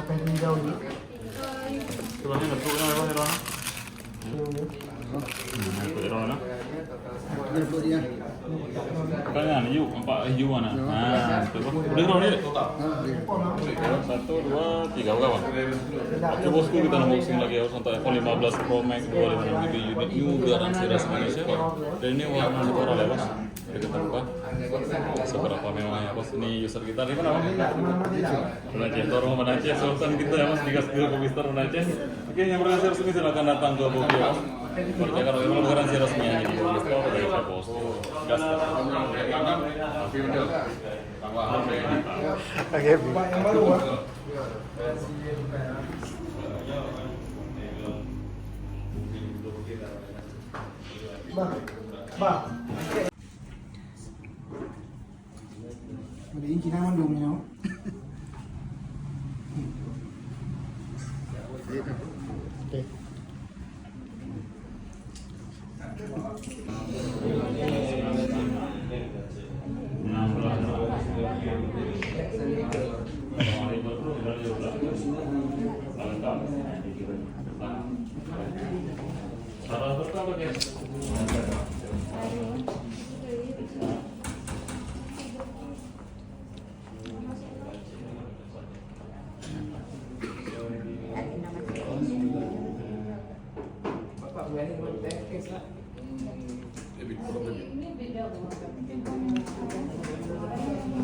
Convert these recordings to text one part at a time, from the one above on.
sampai di jauh ini. Tulangnya nggak tuh apa Heron? Heron na? Kanya yuk, empat hijau mana? Nah, udah Heron ini. Satu, dua, tiga kawan. Oke bosku, kita unboxing lagi ya untuk iPhone 15 Pro Max 256GB unit new garansi resmi Indonesia. Dan ini warna natural ya bos. Jadi kita buka seberapa mewahnya bos. Ini user kita di mana bos? Aceh, Torong Aceh, Sultan kita ya bos. Dikasih ke Mister Aceh. Oke, yang berhasil resmi silakan datang ke Bogor bos. Percayakan bagaimana garansi resminya di Bogor Store dari bos. Gas. Oke, yang baru Pak. Bah. Mending Cina mandung ya. Oke.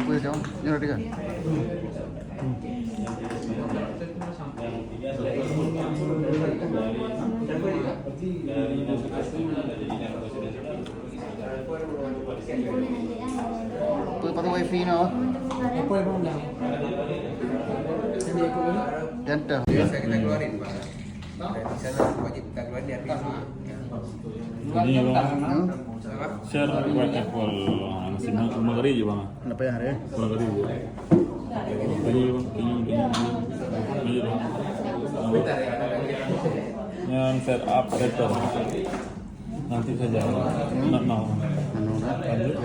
Boleh jawab, ini udah kan? Tuh pakai wifi no? Apa yang mau dah? Ini aku ini. Jantan. Biasa kita keluarin Pak. Di sana wajib kita keluarin di hari ini. Ini bang, Apa? share WhatsApp call nasi magari juga bang. Kenapa ya hari ya? Magari juga. Ini bang, ini bang. Yang set up return. Nanti saja. Not now. Anu kan? Lanjut.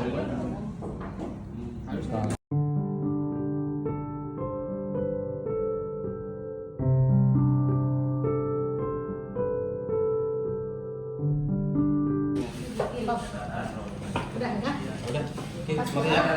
Udah enggak? Udah. Oke, Masya Allah.